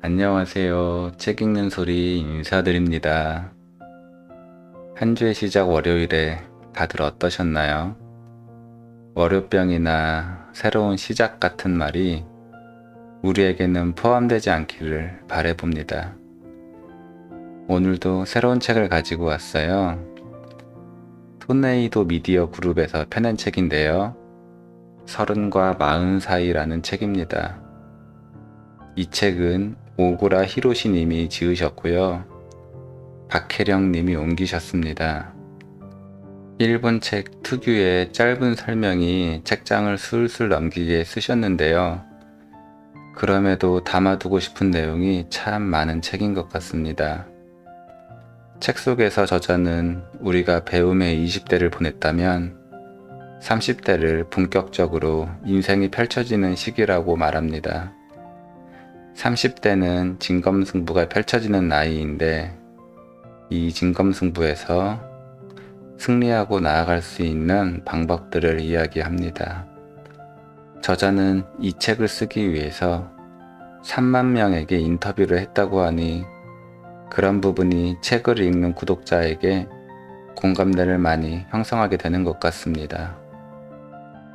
안녕하세요. 책 읽는 소리 인사드립니다. 한 주의 시작 월요일에 다들 어떠셨나요? 월요병이나 새로운 시작 같은 말이 우리에게는 포함되지 않기를 바라봅니다. 오늘도 새로운 책을 가지고 왔어요. 토네이도 미디어 그룹에서 펴낸 책인데요. 30과 40 사이라는 책입니다. 이 책은 오구라 히로시 님이 지으셨고요. 박혜령 님이 옮기셨습니다. 일본 책 특유의 짧은 설명이 책장을 술술 넘기게 쓰셨는데요. 그럼에도 담아두고 싶은 내용이 참 많은 책인 것 같습니다. 책 속에서 저자는 우리가 배움의 20대를 보냈다면 30대를 본격적으로 인생이 펼쳐지는 시기라고 말합니다. 30대는 진검승부가 펼쳐지는 나이인데 이 진검승부에서 승리하고 나아갈 수 있는 방법들을 이야기합니다. 저자는 이 책을 쓰기 위해서 3만 명에게 인터뷰를 했다고 하니 그런 부분이 책을 읽는 구독자에게 공감대를 많이 형성하게 되는 것 같습니다.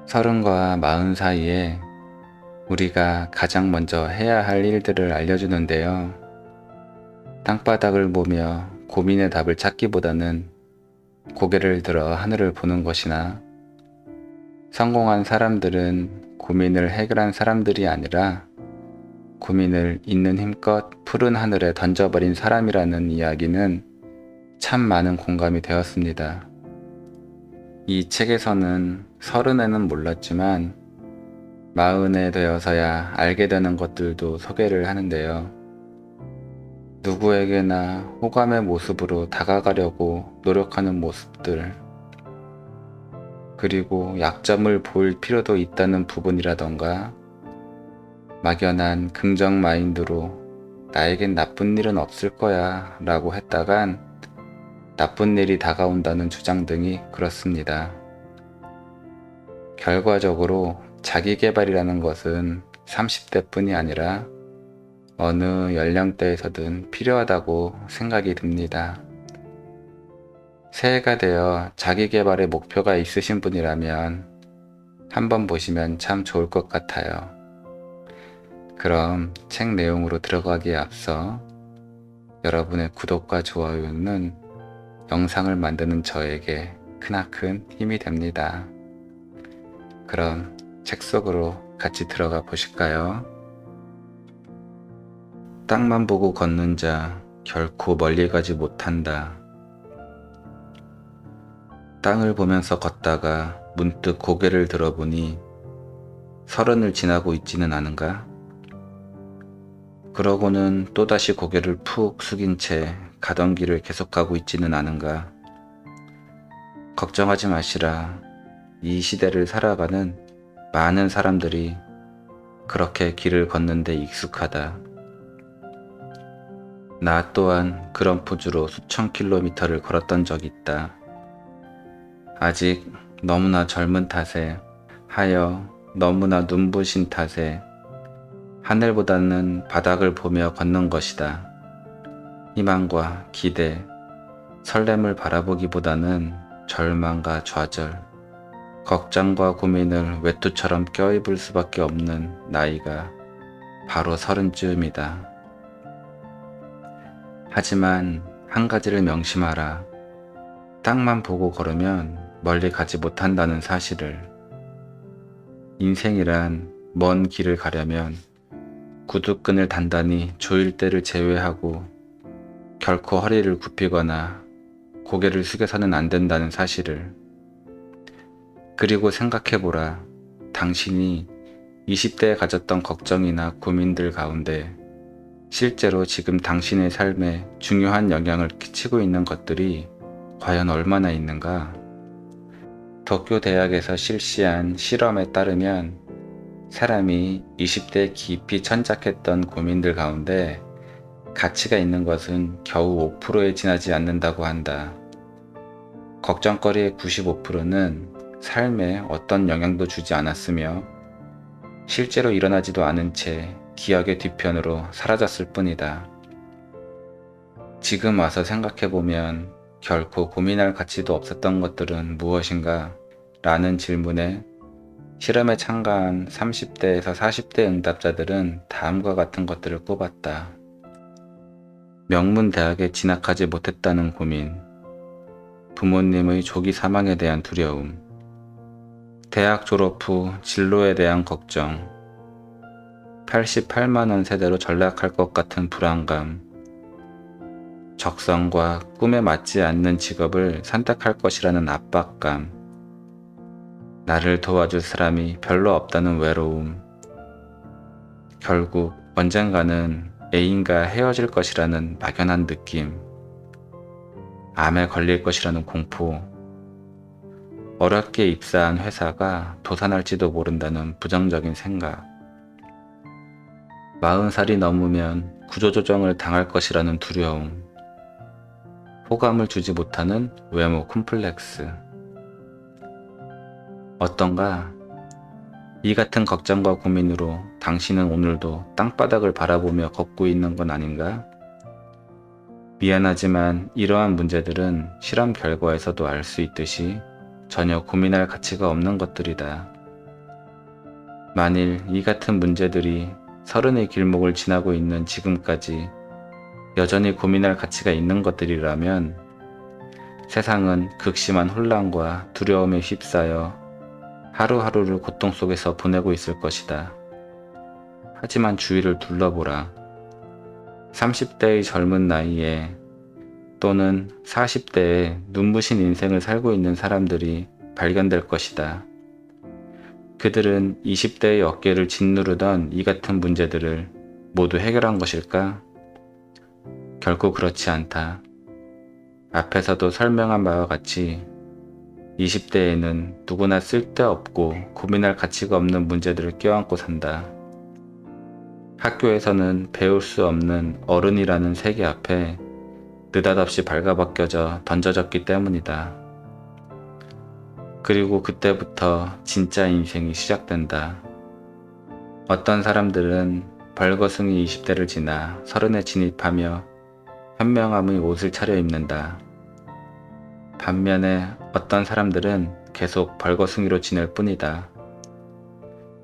30과 40 사이에 우리가 가장 먼저 해야 할 일들을 알려주는데요. 땅바닥을 보며 고민의 답을 찾기보다는 고개를 들어 하늘을 보는 것이나 성공한 사람들은 고민을 해결한 사람들이 아니라 고민을 있는 힘껏 푸른 하늘에 던져버린 사람이라는 이야기는 참 많은 공감이 되었습니다. 이 책에서는 30에는 몰랐지만 40에 되어서야 알게 되는 것들도 소개를 하는데요. 누구에게나 호감의 모습으로 다가가려고 노력하는 모습들, 그리고 약점을 볼 필요도 있다는 부분이라던가 막연한 긍정 마인드로 나에겐 나쁜 일은 없을 거야 라고 했다간 나쁜 일이 다가온다는 주장 등이 그렇습니다. 결과적으로 자기계발이라는 것은 30대 뿐이 아니라 어느 연령대에서든 필요하다고 생각이 듭니다. 새해가 되어 자기계발의 목표가 있으신 분이라면 한번 보시면 참 좋을 것 같아요. 그럼 책 내용으로 들어가기에 앞서 여러분의 구독과 좋아요는 영상을 만드는 저에게 크나큰 힘이 됩니다. 그럼 책 속으로 같이 들어가 보실까요? 땅만 보고 걷는 자 결코 멀리 가지 못한다. 땅을 보면서 걷다가 문득 고개를 들어보니 30을 지나고 있지는 않은가? 그러고는 또다시 고개를 푹 숙인 채 가던 길을 계속가고 있지는 않은가? 걱정하지 마시라. 이 시대를 살아가는 많은 사람들이 그렇게 길을 걷는데 익숙하다. 나 또한 그런 포즈로 수천 킬로미터를 걸었던 적이 있다. 아직 너무나 젊은 탓에 하여 너무나 눈부신 탓에 하늘보다는 바닥을 보며 걷는 것이다. 희망과 기대, 설렘을 바라보기보다는 절망과 좌절, 걱정과 고민을 외투처럼 껴입을 수밖에 없는 나이가 바로 30쯤이다. 하지만 한 가지를 명심하라. 땅만 보고 걸으면 멀리 가지 못한다는 사실을. 인생이란 먼 길을 가려면 구두끈을 단단히 조일 때를 제외하고 결코 허리를 굽히거나 고개를 숙여서는 안 된다는 사실을. 그리고 생각해보라. 당신이 20대에 가졌던 걱정이나 고민들 가운데 실제로 지금 당신의 삶에 중요한 영향을 끼치고 있는 것들이 과연 얼마나 있는가? 도쿄 대학에서 실시한 실험에 따르면 사람이 20대에 깊이 천착했던 고민들 가운데 가치가 있는 것은 겨우 5%에 지나지 않는다고 한다. 걱정거리의 95%는 삶에 어떤 영향도 주지 않았으며 실제로 일어나지도 않은 채 기억의 뒤편으로 사라졌을 뿐이다. 지금 와서 생각해보면 결코 고민할 가치도 없었던 것들은 무엇인가? 라는 질문에 실험에 참가한 30대에서 40대 응답자들은 다음과 같은 것들을 꼽았다. 명문 대학에 진학하지 못했다는 고민, 부모님의 조기 사망에 대한 두려움, 대학 졸업 후 진로에 대한 걱정, 88만 원 세대로 전락할 것 같은 불안감, 적성과 꿈에 맞지 않는 직업을 선택할 것이라는 압박감, 나를 도와줄 사람이 별로 없다는 외로움, 결국 언젠가는 애인과 헤어질 것이라는 막연한 느낌, 암에 걸릴 것이라는 공포, 어렵게 입사한 회사가 도산할지도 모른다는 부정적인 생각, 40살이 넘으면 구조조정을 당할 것이라는 두려움, 호감을 주지 못하는 외모 콤플렉스. 어떤가? 이 같은 걱정과 고민으로 당신은 오늘도 땅바닥을 바라보며 걷고 있는 건 아닌가? 미안하지만 이러한 문제들은 실험 결과에서도 알 수 있듯이 전혀 고민할 가치가 없는 것들이다. 만일 이 같은 문제들이 30의 길목을 지나고 있는 지금까지 여전히 고민할 가치가 있는 것들이라면 세상은 극심한 혼란과 두려움에 휩싸여 하루하루를 고통 속에서 보내고 있을 것이다. 하지만 주위를 둘러보라. 30대의 젊은 나이에 또는 40대에 눈부신 인생을 살고 있는 사람들이 발견될 것이다. 그들은 20대의 어깨를 짓누르던 이 같은 문제들을 모두 해결한 것일까? 결코 그렇지 않다. 앞에서도 설명한 바와 같이 20대에는 누구나 쓸데없고 고민할 가치가 없는 문제들을 껴안고 산다. 학교에서는 배울 수 없는 어른이라는 세계 앞에 느닷없이 발가벗겨져 던져졌기 때문이다. 그리고 그때부터 진짜 인생이 시작된다. 어떤 사람들은 벌거숭이 20대를 지나 30에 진입하며 현명함의 옷을 차려입는다. 반면에 어떤 사람들은 계속 벌거숭이로 지낼 뿐이다.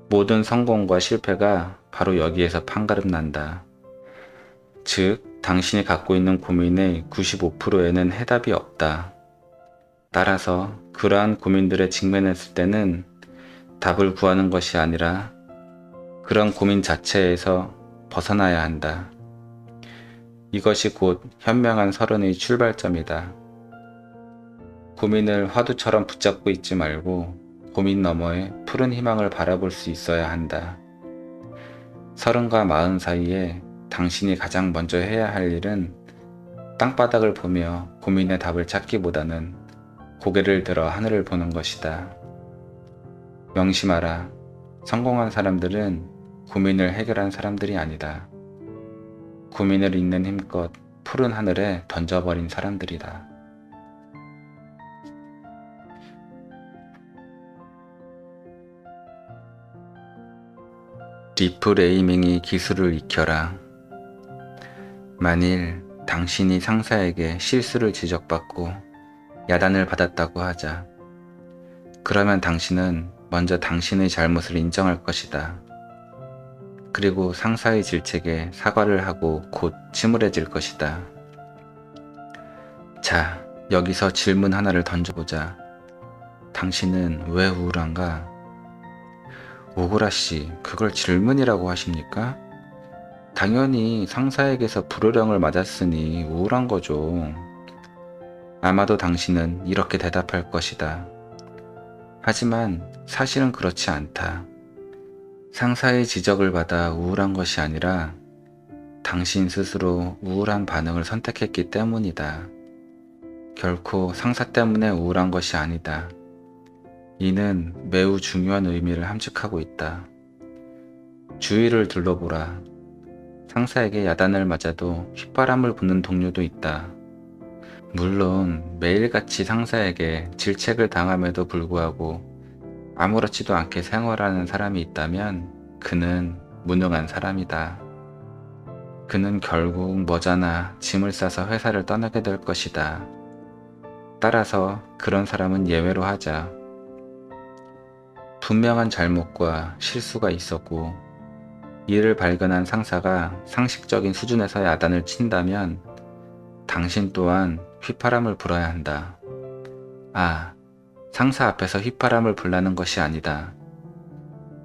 모든 성공과 실패가 바로 여기에서 판가름 난다. 즉, 당신이 갖고 있는 고민의 95%에는 해답이 없다. 따라서 그러한 고민들에 직면했을 때는 답을 구하는 것이 아니라 그런 고민 자체에서 벗어나야 한다. 이것이 곧 현명한 30의 출발점이다. 고민을 화두처럼 붙잡고 있지 말고 고민 너머에 푸른 희망을 바라볼 수 있어야 한다. 30과 40 사이에 당신이 가장 먼저 해야 할 일은 땅바닥을 보며 고민의 답을 찾기보다는 고개를 들어 하늘을 보는 것이다. 명심하라. 성공한 사람들은 고민을 해결한 사람들이 아니다. 고민을 있는 힘껏 푸른 하늘에 던져버린 사람들이다. 리프레이밍이 기술을 익혀라. 만일 당신이 상사에게 실수를 지적받고 야단을 받았다고 하자. 그러면 당신은 먼저 당신의 잘못을 인정할 것이다. 그리고 상사의 질책에 사과를 하고 곧 침울해질 것이다. 자, 여기서 질문 하나를 던져보자. 당신은 왜 우울한가? 오구라 씨, 그걸 질문이라고 하십니까? 당연히 상사에게서 불호령을 맞았으니 우울한 거죠. 아마도 당신은 이렇게 대답할 것이다. 하지만 사실은 그렇지 않다. 상사의 지적을 받아 우울한 것이 아니라 당신 스스로 우울한 반응을 선택했기 때문이다. 결코 상사 때문에 우울한 것이 아니다. 이는 매우 중요한 의미를 함축하고 있다. 주위를 둘러보라. 상사에게 야단을 맞아도 휘바람을 부는 동료도 있다. 물론 매일같이 상사에게 질책을 당함에도 불구하고 아무렇지도 않게 생활하는 사람이 있다면 그는 무능한 사람이다. 그는 결국 머지않아 짐을 싸서 회사를 떠나게 될 것이다. 따라서 그런 사람은 예외로 하자. 분명한 잘못과 실수가 있었고 이를 발견한 상사가 상식적인 수준에서 야단을 친다면 당신 또한 휘파람을 불어야 한다. 아, 상사 앞에서 휘파람을 불라는 것이 아니다.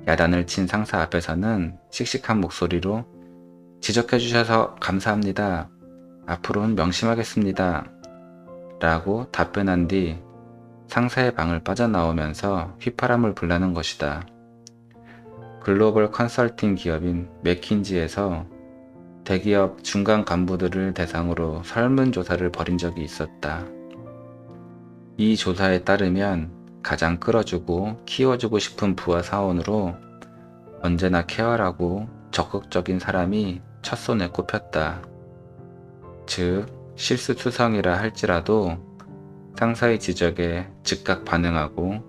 야단을 친 상사 앞에서는 씩씩한 목소리로 지적해 주셔서 감사합니다. 앞으로는 명심하겠습니다. 라고 답변한 뒤 상사의 방을 빠져나오면서 휘파람을 불라는 것이다. 글로벌 컨설팅 기업인 맥킨지에서 대기업 중간 간부들을 대상으로 설문조사를 벌인 적이 있었다. 이 조사에 따르면 가장 끌어주고 키워주고 싶은 부하 사원으로 언제나 쾌활하고 적극적인 사람이 첫손에 꼽혔다. 즉, 실수투성이라 할지라도 상사의 지적에 즉각 반응하고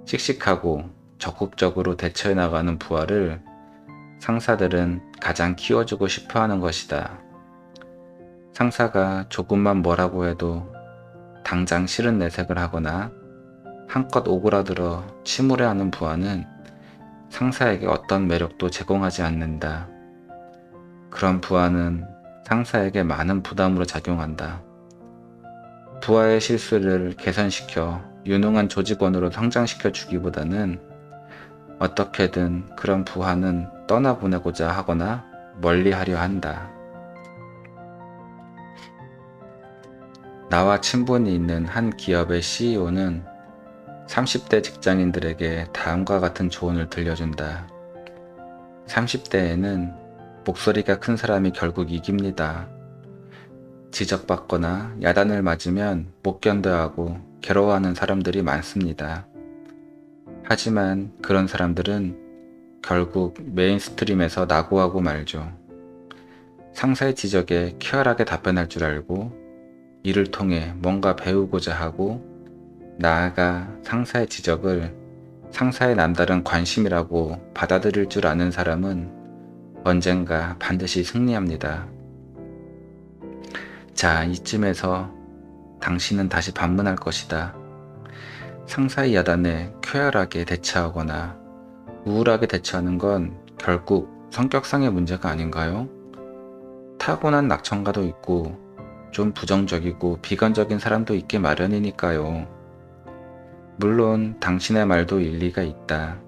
씩씩하고 적극적으로 대처해 나가는 부하를 상사들은 가장 키워주고 싶어 하는 것이다. 상사가 조금만 뭐라고 해도 당장 싫은 내색을 하거나 한껏 오그라들어 침울해하는 부하는 상사에게 어떤 매력도 제공하지 않는다. 그런 부하는 상사에게 많은 부담으로 작용한다. 부하의 실수를 개선시켜 유능한 조직원으로 성장시켜 주기보다는 어떻게든 그런 부하는 떠나보내고자 하거나 멀리하려 한다. 나와 친분이 있는 한 기업의 CEO는 30대 직장인들에게 다음과 같은 조언을 들려준다. 30대에는 목소리가 큰 사람이 결국 이깁니다. 지적받거나 야단을 맞으면 못 견뎌하고 괴로워하는 사람들이 많습니다. 하지만 그런 사람들은 결국 메인스트림에서 낙오하고 말죠. 상사의 지적에 쾌활하게 답변할 줄 알고 이를 통해 뭔가 배우고자 하고 나아가 상사의 지적을 상사의 남다른 관심이라고 받아들일 줄 아는 사람은 언젠가 반드시 승리합니다. 자, 이쯤에서 당신은 다시 반문할 것이다. 상사의 야단에 쾌활하게 대처하거나 우울하게 대처하는 건 결국 성격상의 문제가 아닌가요? 타고난 낙천가도 있고 좀 부정적이고 비관적인 사람도 있기 마련이니까요. 물론 당신의 말도 일리가 있다.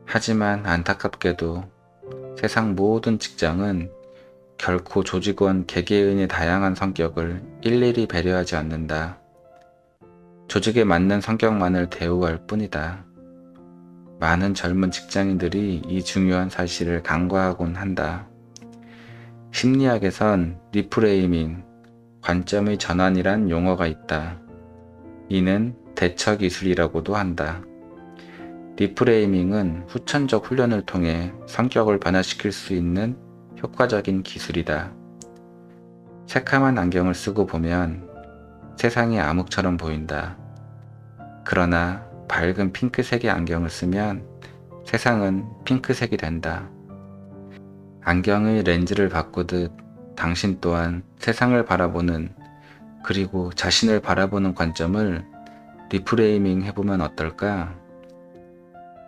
하지만 안타깝게도 세상 모든 직장은 결코 조직원 개개인의 다양한 성격을 일일이 배려하지 않는다. 조직에 맞는 성격만을 대우할 뿐이다. 많은 젊은 직장인들이 이 중요한 사실을 간과하곤 한다. 심리학에선 리프레이밍, 관점의 전환이란 용어가 있다. 이는 대처 기술이라고도 한다. 리프레이밍은 후천적 훈련을 통해 성격을 변화시킬 수 있는 효과적인 기술이다. 새카만 안경을 쓰고 보면 세상이 암흑처럼 보인다. 그러나 밝은 핑크색의 안경을 쓰면 세상은 핑크색이 된다. 안경의 렌즈를 바꾸듯 당신 또한 세상을 바라보는 그리고 자신을 바라보는 관점을 리프레이밍 해보면 어떨까?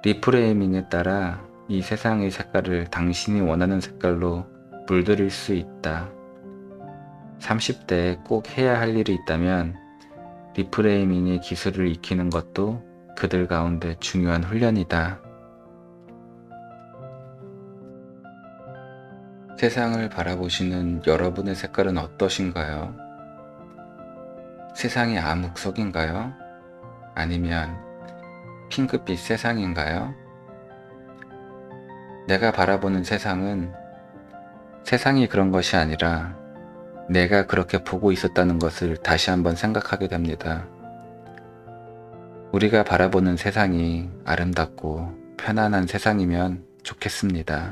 리프레이밍에 따라 이 세상의 색깔을 당신이 원하는 색깔로 물들일 수 있다. 30대에 꼭 해야 할 일이 있다면 리프레이밍의 기술을 익히는 것도 그들 가운데 중요한 훈련이다. 세상을 바라보시는 여러분의 색깔은 어떠신가요? 세상이 암흑 속인가요? 아니면 핑크빛 세상인가요? 내가 바라보는 세상은 세상이 그런 것이 아니라 내가 그렇게 보고 있었다는 것을 다시 한번 생각하게 됩니다. 우리가 바라보는 세상이 아름답고 편안한 세상이면 좋겠습니다.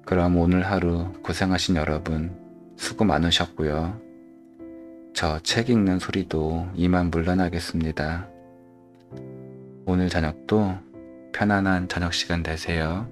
그럼 오늘 하루 고생하신 여러분 수고 많으셨고요. 저 책 읽는 소리도 이만 물러나겠습니다. 오늘 저녁도 편안한 저녁 시간 되세요.